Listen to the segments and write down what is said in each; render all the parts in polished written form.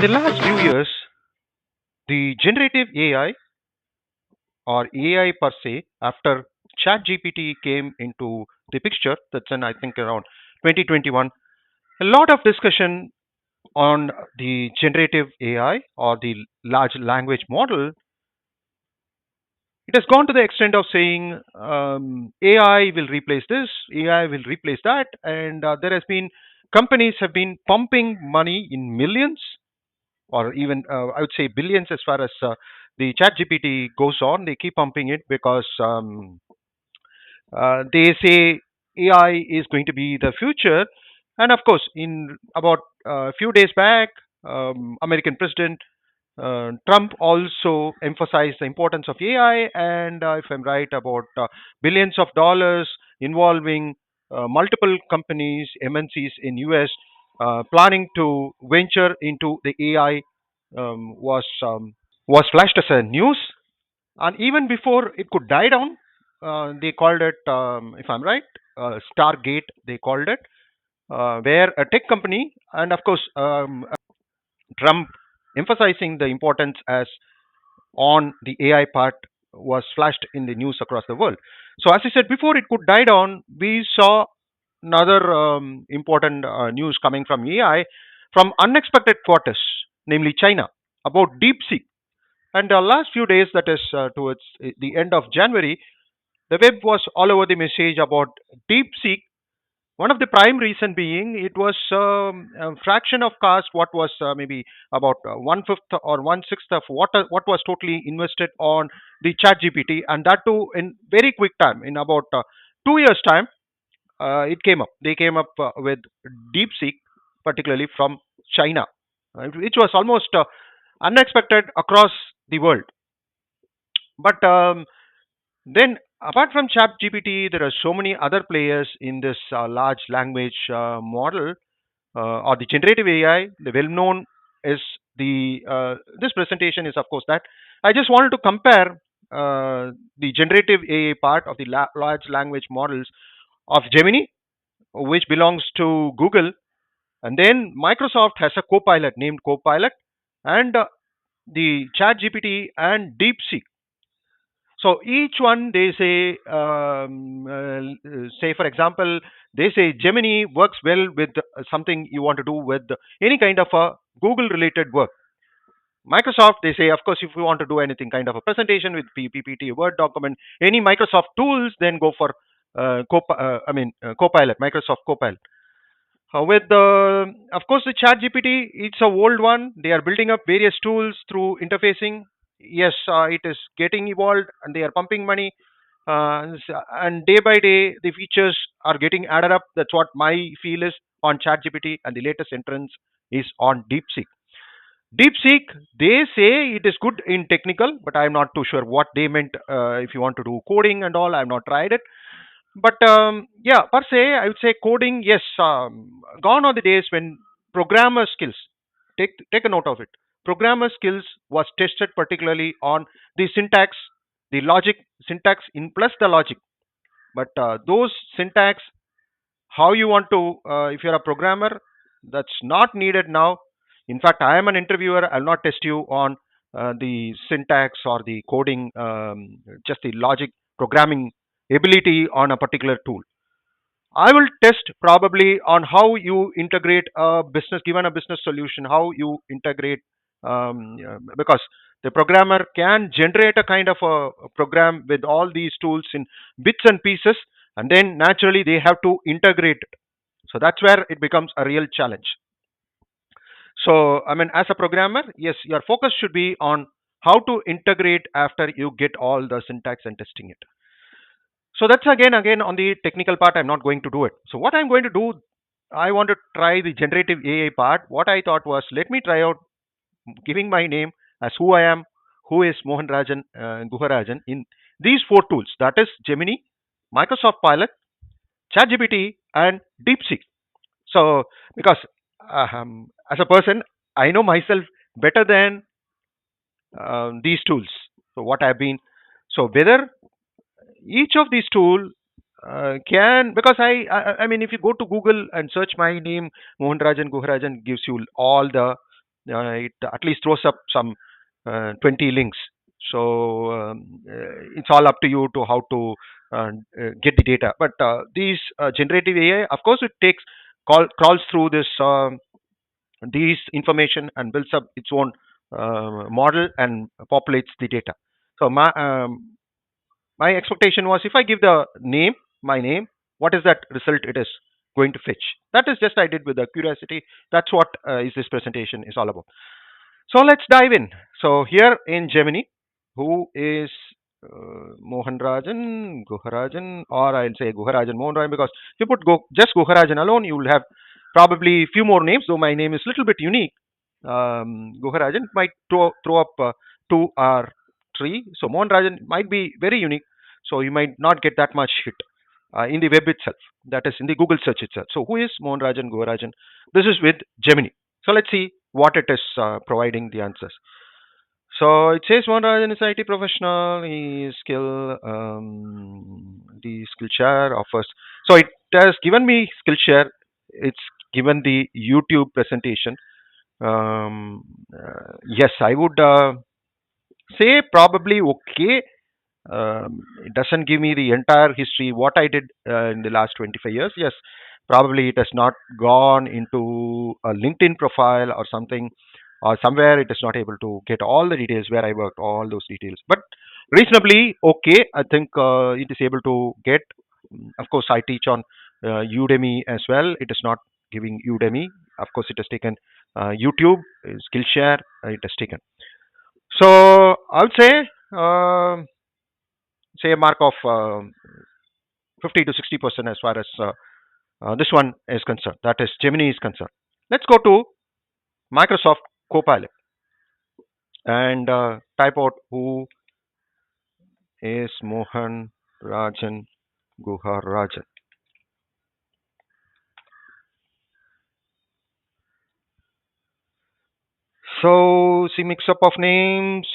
In the last few years, the generative AI or AI per se, after ChatGPT came into the picture, that's in I think around 2021, a lot of discussion on the generative AI or the large language model. It has gone to the extent of saying AI will replace this, AI will replace that, and there has been companies have been pumping money in millions or even I would say billions as far as the chat GPT goes on. They keep pumping it because they say AI is going to be the future. And of course, in about a few days back, American President Trump also emphasized the importance of AI, and if I'm right, about billions of dollars involving multiple companies, MNCs in US, planning to venture into the AI was flashed as a news. And even before it could die down, they called it, if I'm right, Stargate. They called it, where a tech company, and of course, Trump emphasizing the importance as on the AI part was flashed in the news across the world. So, as I said before, it could die down. We saw another important news coming from AI from unexpected quarters, namely China, about DeepSeek. And the last few days, that is towards the end of January, the web was all over the message about DeepSeek. One of the prime reason being it was a fraction of cost, what was maybe about one fifth or one sixth of what was totally invested on the chat GPT, and that too in very quick time, in about 2 years time, it came up. They came up with DeepSeek, particularly from China, which was almost unexpected across the world. But then, apart from ChatGPT, there are so many other players in this large language model or the generative AI. The well-known is the this presentation is of course that I just wanted to compare the generative AI part of the large language models of Gemini, which belongs to Google, and then Microsoft has a Copilot named Copilot, and the ChatGPT and DeepSeek. So each one they say, say for example, they say Gemini works well with something you want to do with any kind of a Google related work. Microsoft, they say, of course, if you want to do anything kind of a presentation with PPT, Word document, any Microsoft tools, then go for Copilot, Microsoft Copilot. With the, of course, the Chat GPT, it's a old one. They are building up various tools through interfacing. Yes, it is getting evolved, and they are pumping money. And day by day, the features are getting added up. That's what my feel is on Chat GPT, and the latest entrance is on DeepSeek. DeepSeek, they say it is good in technical, but I'm not too sure what they meant. If you want to do coding and all, I've not tried it. But yeah, per se, I would say coding, yes, gone are the days when programmer skills, take a note of it. Programmer skills was tested particularly on the syntax, the logic, syntax in plus the logic. But those syntax, how you want to, if you're a programmer, that's not needed now. In fact, I am an interviewer. I'll not test you on the syntax or the coding, just the logic programming ability on a particular tool. I will test probably on how you integrate a business, given a business solution, how you integrate, because the programmer can generate a kind of a program with all these tools in bits and pieces, and then naturally they have to integrate it. So that's where it becomes a real challenge. So, I mean, as a programmer, yes, your focus should be on how to integrate after you get all the syntax and testing it. So that's again on the technical part. I'm not going to do it. So what I'm going to do, I want to try the generative AI part. What I thought was, let me try out giving my name as who I am, who is Mohan Rajan Guharajan in these four tools. That is Gemini, Microsoft Pilot, ChatGPT, and DeepSeek. So because as a person, I know myself better than these tools. So what I've been, so whether each of these tool can, because I mean, if you go to Google and search my name, Mohan Rajan Guharajan gives you all the it at least throws up some 20 links. So it's all up to you to how to get the data. But these generative AI, of course, it takes crawls through this these information and builds up its own model and populates the data. So my expectation was, if I give the name, my name, what is that result it is going to fetch? That is just I did with the curiosity. That's what is this presentation is all about. So let's dive in. So here in Gemini, who is Mohan Rajan, Guharajan, or I'll say Guharajan Mohan Rajan, because if you put just Guharajan alone, you will have probably few more names, though my name is a little bit unique. Guharajan might throw up two or three. So Mohan Rajan might be very unique. So you might not get that much hit in the web itself. That is in the Google search itself. So who is Mohan Rajan, Guharajan? This is with Gemini. So let's see what it is providing the answers. So it says Mohan Rajan is IT professional. He is the skill share offers. So it has given me skill share. It's given the YouTube presentation. Yes, I would say probably okay. It doesn't give me the entire history what I did in the last 25 years. Yes, probably it has not gone into a LinkedIn profile or something, or somewhere it is not able to get all the details where I worked, all those details. But reasonably okay, I think it is able to get. Of course, I teach on Udemy as well. It is not giving Udemy. Of course, it has taken YouTube, Skillshare. It has taken. So I would say a mark of 50 to 60% as far as this one is concerned. That is Gemini is concerned. Let's go to Microsoft Copilot and type out who is Mohan Rajan Guharajan. So see mix up of names.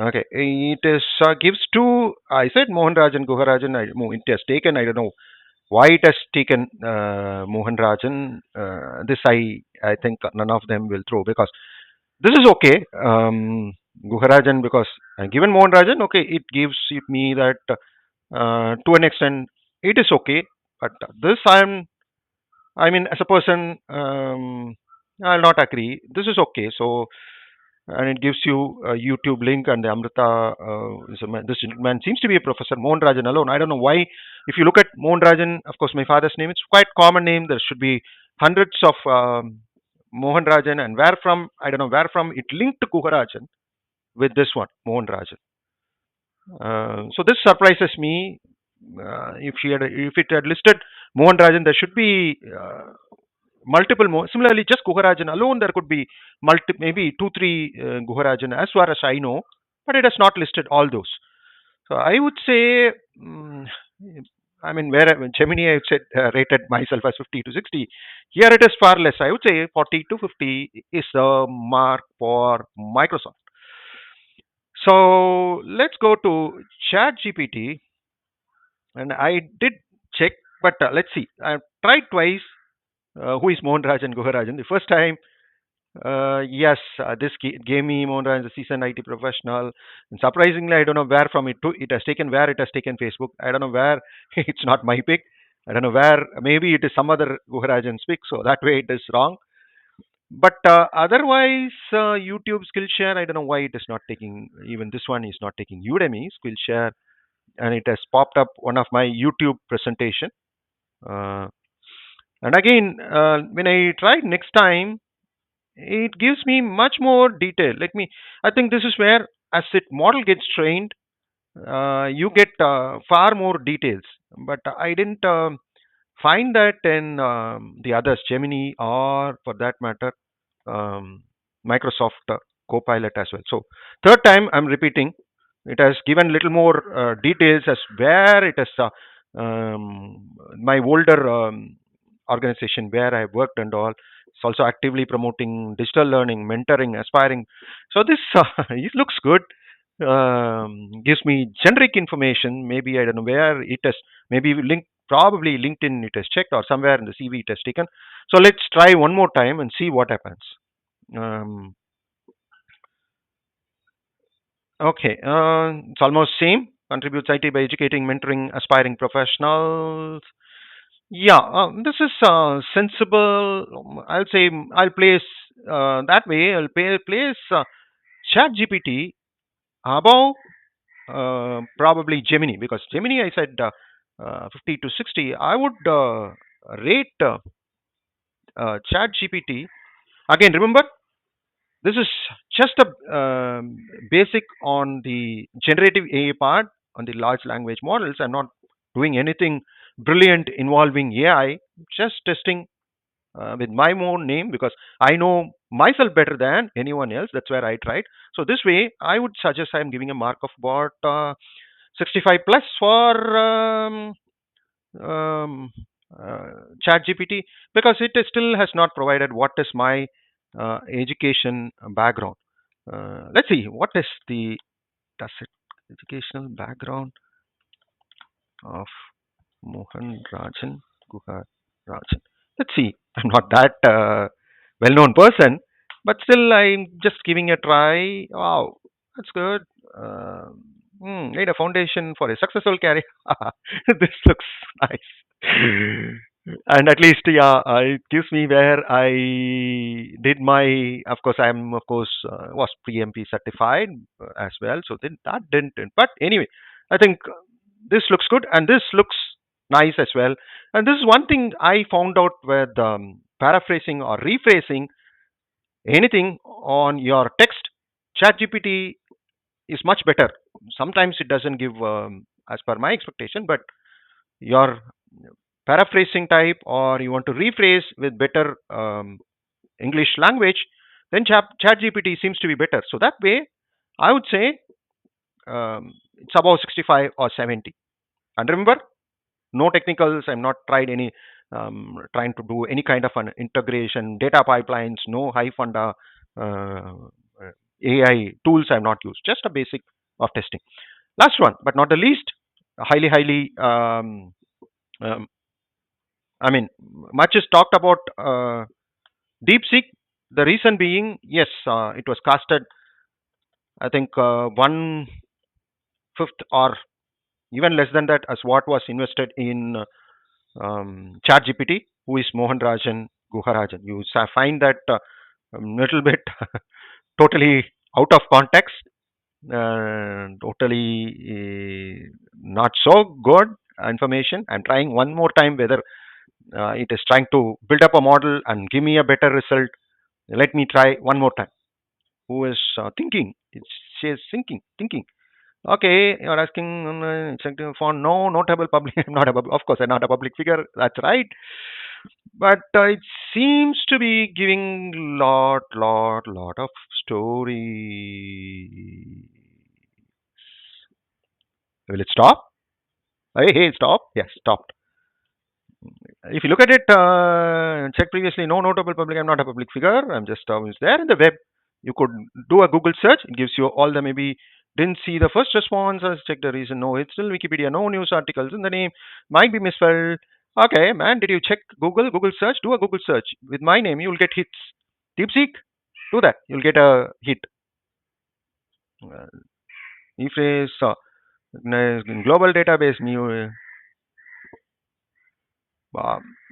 Okay, it is gives two. I said Mohan Rajan Guharajan. It has taken. I don't know why it has taken Mohan Rajan. This I think none of them will throw, because this is okay. Guharajan, because given Mohan Rajan, okay, it gives me that to an extent it is okay. But this I mean, as a person, I'll not agree. This is okay. So, and it gives you a YouTube link, and the Amrita, this man seems to be a professor, Mohan Rajan alone. I don't know why. If you look at Mohan Rajan, of course, my father's name, it's quite common name. There should be hundreds of Mohan Rajan, and where from, I don't know where from it linked to Guharajan with this one, Mohan Rajan. So this surprises me. If it had listed Mohan Rajan, there should be multiple more. Similarly, just Guharajan alone, there could be maybe two, three Guharajan as far as I know, but it has not listed all those. So I would say, I mean, where Gemini I said rated myself as 50 to 60. Here it is far less. I would say 40 to 50 is the mark for Microsoft. So let's go to ChatGPT, and I did check, but let's see. I tried twice. Who is Mohan Rajan Guharajan? The first time, yes, this gave me Mohan Rajan, a seasoned IT professional. And surprisingly, I don't know where from it has taken, where it has taken Facebook. I don't know where. It's not my pick. I don't know where. Maybe it is some other Guharajan's pick, so that way it is wrong. But otherwise, YouTube Skillshare, I don't know why it is not taking, even this one is not taking Udemy Skillshare, and it has popped up one of my YouTube presentation. Uh, and again, when I tried next time, it gives me much more detail. I think this is where, as it model gets trained, you get far more details. But I didn't find that in the others, Gemini, or for that matter, um, Microsoft Copilot as well. So third time I'm repeating. It has given little more details as where it has my older organization where I worked and all. It's also actively promoting digital learning, mentoring, aspiring. So this it looks good. Gives me generic information. Maybe I don't know where it has. Maybe link, probably LinkedIn it has checked, or somewhere in the CV it has taken. So let's try one more time and see what happens. Um, okay, it's almost same. Contributes IT by educating, mentoring, aspiring professionals. Yeah, this is sensible. I'll say I'll place that way. I'll place ChatGPT above probably Gemini, because Gemini I said 50 to 60. I would rate ChatGPT again. Remember, this is just a basic on the generative AI part on the large language models. I'm not doing anything brilliant involving AI. Just testing with my own name, because I know myself better than anyone else. That's where I tried. So this way, I would suggest I'm giving a mark of about 65 plus for um, ChatGPT, because it is still has not provided what is my education background. Let's see what is the does it educational background of Mohan Rajan Guha Rajan. Let's see. I'm not that well-known person, but still, I'm just giving a try. Wow, that's good. Laid a foundation for a successful career. This looks nice. And at least, yeah, it gives me where I did my. Of course, I'm of course was PMP certified as well. So then that didn't. But anyway, I think this looks good, and this looks nice as well. And this is one thing I found out with paraphrasing or rephrasing anything on your text. ChatGPT is much better. Sometimes it doesn't give as per my expectation, but your paraphrasing type or you want to rephrase with better English language, then ChatGPT seems to be better. So that way, I would say it's about 65 or 70. And remember, no technicals. I'm not tried any trying to do any kind of an integration, data pipelines, no high funda AI tools. I've not used. Just a basic of testing. Last one, but not the least, highly. I mean, much is talked about DeepSeek. The reason being, yes, it was casted. I think 1/5 or even less than that as what was invested in ChatGPT, who is Mohan Rajan Guharajan. You find that little bit totally out of context, totally not so good information. I'm trying one more time whether it is trying to build up a model and give me a better result. Let me try one more time. Who is thinking? She is thinking. Okay, you're asking for no notable public. I'm not a of course I'm not a public figure. That's right. But it seems to be giving lot of story. Will it stop? Hey, stop. Yes, stopped. If you look at it, check previously, no notable public. I'm not a public figure. I'm just always there in the web. You could do a Google search. It gives you all the maybe didn't see the first response. Check the reason. No, it's still Wikipedia. No news articles in the name. Might be misspelled. Okay, man. Did you check Google? Google search. Do a Google search with my name. You'll get hits. DeepSeek. Do that. You'll get a hit. Rephrase. Global database. New.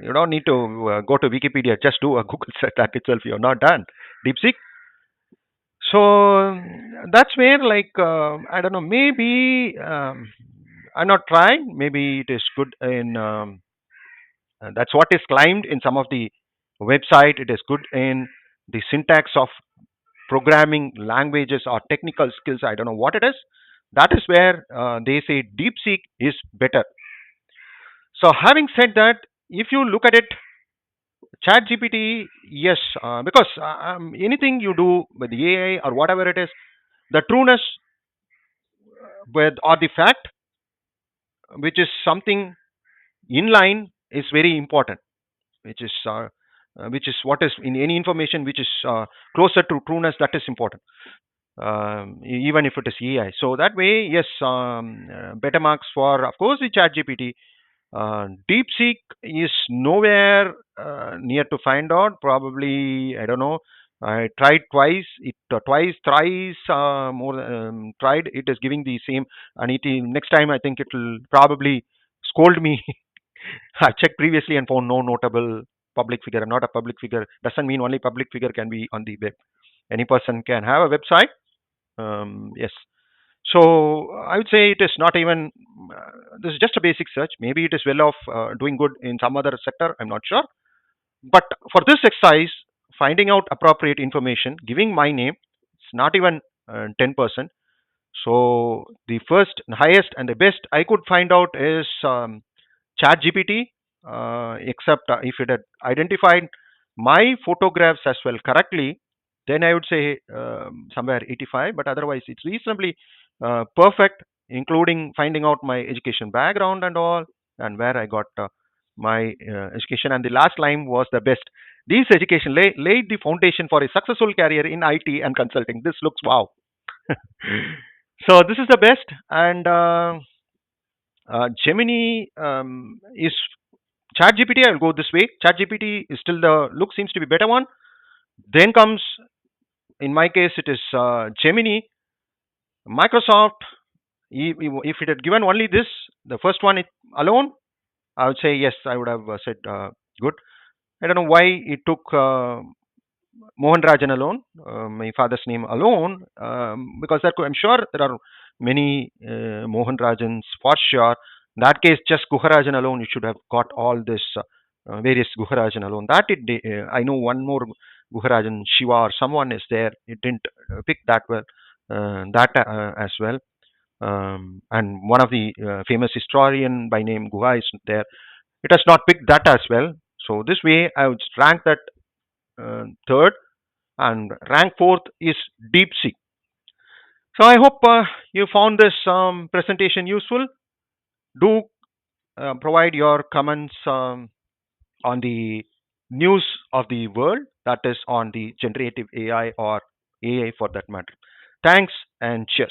You don't need to go to Wikipedia. Just do a Google search that itself. You're not done. DeepSeek. So that's where, like, I don't know. Maybe I'm not trying. Maybe it is good in. That's what is claimed in some of the website. It is good in the syntax of programming languages or technical skills. I don't know what it is. That is where they say DeepSeek is better. So having said that, if you look at it, ChatGPT, yes, because anything you do with the AI or whatever it is, the trueness with or the fact, which is something in line, is very important. Which is what is in any information which is closer to trueness, that is important. Even if it is AI. So that way, yes, better marks for of course the ChatGPT. DeepSeek is nowhere near to find out. Probably, I don't know. I tried twice. It twice, thrice more tried. It is giving the same, and next time I think it will probably scold me. I checked previously and found no notable public figure. I'm not a public figure. Doesn't mean only public figure can be on the web. Any person can have a website. Yes. So I would say it is not even. This is just a basic search. Maybe it is well off doing good in some other sector. I'm not sure. But for this exercise, finding out appropriate information, giving my name, it's not even 10%. So the first, highest, and the best I could find out is ChatGPT, except if it had identified my photographs as well correctly, then I would say somewhere 85. But otherwise, it's reasonably perfect, including finding out my education background and all, and where I got my education. And the last line was the best. This education laid the foundation for a successful career in IT and consulting. This looks wow. So this is the best, and Gemini is ChatGPT. I'll go this way. ChatGPT is still the look seems to be better one. Then comes, in my case, it is Gemini. Microsoft. If it had given only this, the first one alone, I would say yes. I would have said good. I don't know why it took Mohan Rajan alone, my father's name alone, because I'm sure there are many Mohan Rajans for sure. In that case, just Guharajan alone, you should have got all this various Guharajan alone. That I know one more Guharajan, Shiva or someone is there. It didn't pick that well, that as well. And one of the famous historian by name Guha is there. It has not picked that as well. So this way, I would rank that third, and rank fourth is DeepSeek. So I hope you found this presentation useful. Do provide your comments on the news of the world, that is on the generative AI or AI for that matter. Thanks and cheers.